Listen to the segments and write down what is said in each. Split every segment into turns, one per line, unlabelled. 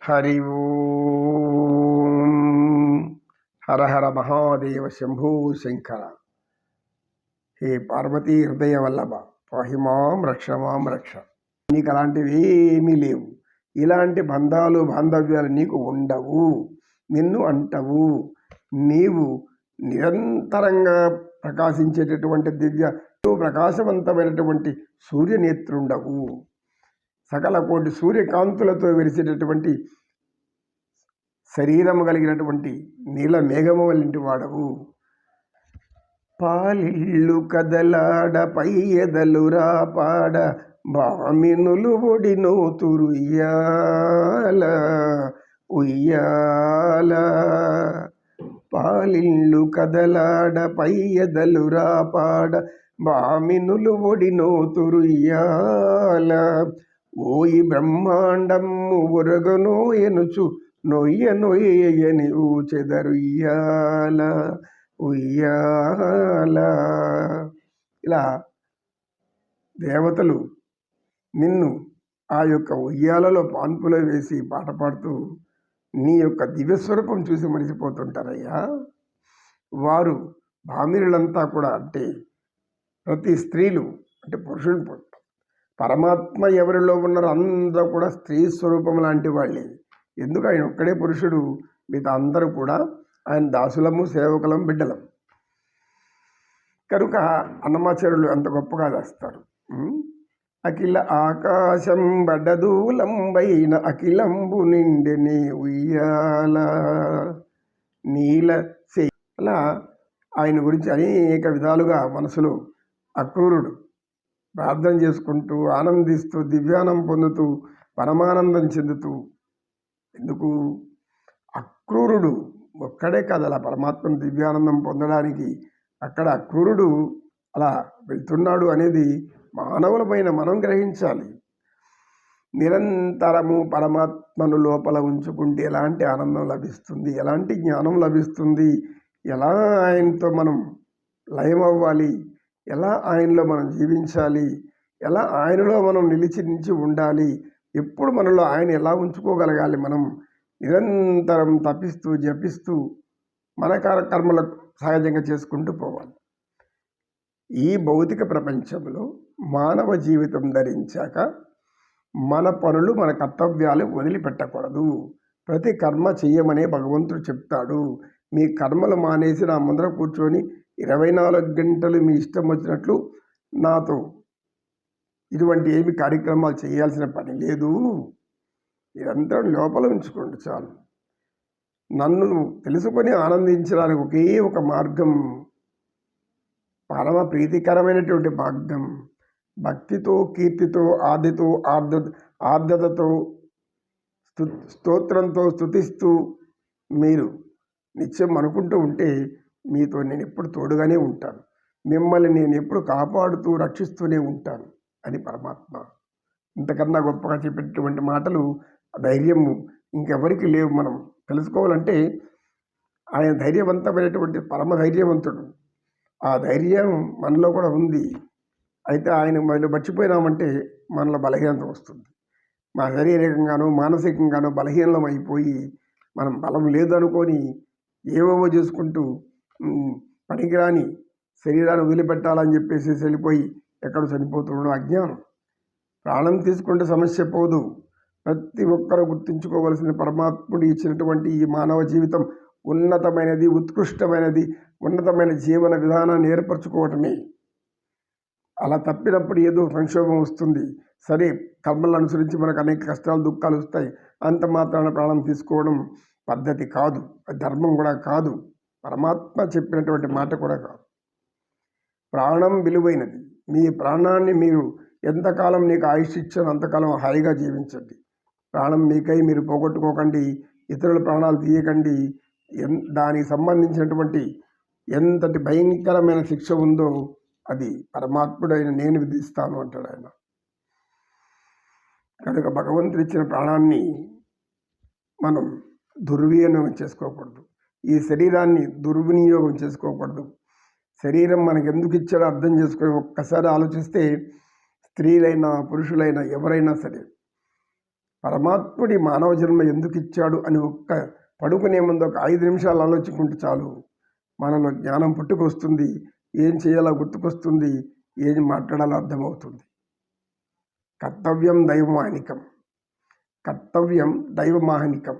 హరి ఓం. హర హర మహాదేవ శంభూ శంకర. హే పార్వతీ హృదయ వల్లభ పాహిమాం రక్షమాం రక్ష. నీకు అలాంటివి ఏమీ లేవు. ఇలాంటి బంధాలు బాంధవ్యాలు నీకు ఉండవు. నిన్ను అంటవు. నీవు నిరంతరంగా ప్రకాశించేటటువంటి దివ్య ప్రకాశవంతమైనటువంటి సూర్యనేత్రుండవు. సకల కోటి సూర్యకాంతులతో వెలిసేటటువంటి శరీరము కలిగినటువంటి నీల మేఘము వంటి వాడవు. పాలిళ్ళు కదలాడ పై ఎదలు రాపాడ బామినులు ఒడినో తురుయ్యాల ఉయ్యాల. పాలిళ్ళు కదలాడ పై ఎదలు రాపాడ బామినులు ఒడినో తురుయ్యాల. ఓయి బ్రహ్మాండము ఒరగనో ఎనుచు నొయ్య నొయ్యని ఊచెదరుయ్యాల ఉయ్యాల. ఇలా దేవతలు నిన్ను ఆ యొక్క ఉయ్యాలలో పాన్పులో వేసి పాట పాడుతూ నీ యొక్క దివ్యస్వరూపం చూసి మరిచిపోతుంటారయ్యా. వారు భామిరులంతా కూడా అంటే ప్రతి స్త్రీలు అంటే పురుషులు పరమాత్మ ఎవరిలో ఉన్నారో అందరూ కూడా స్త్రీ స్వరూపం లాంటి వాళ్ళే. ఎందుకు ఆయన ఒక్కడే పురుషుడు, మిగతా అందరూ కూడా ఆయన దాసులము సేవకులం బిడ్డలం. కనుక అన్నమాచార్యులు అంత గొప్పగా చేస్తారు. అఖిల ఆకాశం బడ్డదూలంబైన అఖిలంబు నిండెని ఉయ్యాల నీల సే. అలా ఆయన గురించి అనేక విధాలుగా మనసులో అక్రూరుడు ప్రార్థన చేసుకుంటూ ఆనందిస్తూ దివ్యానం పొందుతూ పరమానందం చెందుతూ. ఎందుకు అక్రూరుడు ఒక్కడే కాదు అలా పరమాత్మను దివ్యానందం పొందడానికి అక్కడ అక్రూరుడు అలా వెళ్తున్నాడు అనేది మానవులమైన మనం గ్రహించాలి. నిరంతరము పరమాత్మను లోపల ఉంచుకుంటే ఎలాంటి ఆనందం లభిస్తుంది, ఎలాంటి జ్ఞానం లభిస్తుంది, ఎలా ఆయనతో మనం లయమవ్వాలి, ఎలా ఆయనలో మనం జీవించాలి, ఎలా ఆయనలో మనం నిలిచి ఉండాలి, ఎప్పుడు మనలో ఆయన ఎలా ఉంచుకోగలగాలి. మనం నిరంతరం తపిస్తూ జపిస్తూ మన కర్మలకు సహజంగా చేసుకుంటూ పోవాలి. ఈ భౌతిక ప్రపంచంలో మానవ జీవితం ధరించాక మన పనులు మన కర్తవ్యాలు వదిలిపెట్టకూడదు. ప్రతి కర్మ చెయ్యమనే భగవంతుడు చెప్తాడు. మీ కర్మలు మానేసి నా ముందర కూర్చొని 24 గంటలు మీ ఇష్టం వచ్చినట్లు నాతో ఇటువంటి ఏమి కార్యక్రమాలు చేయాల్సిన పని లేదు. నిరంతరం లోపల ఉంచుకోండి చాలు. నన్ను తెలుసుకొని ఆనందించడానికి ఒకే ఒక మార్గం, పరమ ప్రీతికరమైనటువంటి మార్గం. భక్తితో కీర్తితో ఆర్ద్రతతో స్తోత్రంతో స్తుతిస్తూ మీరు నిత్యం అనుకుంటూ ఉంటే మీతో నేను ఎప్పుడు తోడుగానే ఉంటాను, మిమ్మల్ని నేను ఎప్పుడు కాపాడుతూ రక్షిస్తూనే ఉంటాను అని పరమాత్మ. ఇంతకన్నా గొప్పగా చెప్పేటటువంటి మాటలు ధైర్యము ఇంకెవరికి లేవు. మనం తెలుసుకోవాలంటే ఆయన ధైర్యవంతమైనటువంటి పరమ ధైర్యవంతుడు. ఆ ధైర్యం మనలో కూడా ఉంది. అయితే ఆయన మనలో మర్చిపోయినామంటే మనలో బలహీనత వస్తుంది. మా శారీరకంగానో మానసికంగానో బలహీనం అయిపోయి మనం బలం లేదనుకొని ఏవేవో చేసుకుంటూ పనికిరాని శరీరాన్ని వదిలిపెట్టాలని చెప్పేసి వెళ్ళిపోయి ఎక్కడ చనిపోతున్నాడో అజ్ఞానం. ప్రాణం తీసుకుంటే సమస్య పోదు. ప్రతి ఒక్కరూ గుర్తుంచుకోవలసిన పరమాత్ముడు ఇచ్చినటువంటి ఈ మానవ జీవితం ఉన్నతమైనది, ఉత్కృష్టమైనది, ఉన్నతమైన జీవన విధానాన్ని ఏర్పరచుకోవటమే. అలా తప్పినప్పుడు ఏదో సంక్షోభం వస్తుంది. సరే, కర్మలను అనుసరించి మనకు అనేక కష్టాలు దుఃఖాలు వస్తాయి. అంత మాత్రాన ప్రాణం తీసుకోవడం పద్ధతి కాదు, ధర్మం కూడా కాదు, పరమాత్మ చెప్పినటువంటి మాట కూడా కాదు. ప్రాణం విలువైనది. మీ ప్రాణాన్ని మీరు ఎంతకాలం నీకు ఆయుష్ ఇచ్చారో అంతకాలం హాయిగా జీవించండి. ప్రాణం మీకై మీరు పోగొట్టుకోకండి, ఇతరుల ప్రాణాలు తీయకండి. దానికి సంబంధించినటువంటి ఎంతటి భయంకరమైన శిక్ష ఉందో అది పరమాత్ముడైన నేను విధిస్తాను అంటాడు ఆయన. కనుక భగవంతుడు ఇచ్చిన ప్రాణాన్ని మనం దుర్వినియోగం చేసుకోకూడదు. ఈ శరీరాన్ని దుర్వినియోగం చేసుకోకూడదు. శరీరం మనకు ఎందుకు ఇచ్చాడో అర్థం చేసుకొని ఒక్కసారి ఆలోచిస్తే స్త్రీలైనా పురుషులైనా ఎవరైనా సరే పరమాత్ముడి మానవ జన్మ ఎందుకు ఇచ్చాడు అని పడుకునే ముందు ఒక 5 నిమిషాలు ఆలోచించుకుంటే చాలు, మనలో జ్ఞానం పుట్టుకొస్తుంది. ఏం చేయాలో గుర్తుకొస్తుంది, ఏం మాట్లాడాలో అర్థమవుతుంది. కర్తవ్యం దైవమానికం. కర్తవ్యం దైవమాహనికం.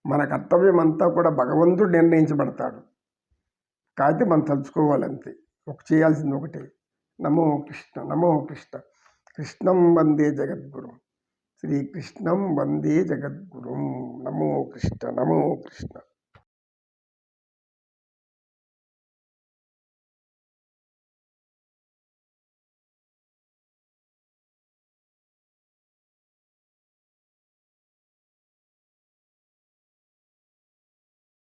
మన కర్తవ్యం అంతా కూడా భగవంతుడు నిర్ణయించబడతాడు. కాకపోతే మనం తలుచుకోవాలంతే. చేయాల్సింది ఒకటే. నమో కృష్ణ నమో కృష్ణ. కృష్ణం వందే జగద్గురు. శ్రీకృష్ణం వందే జగద్గురు. నమో కృష్ణ నమో కృష్ణ.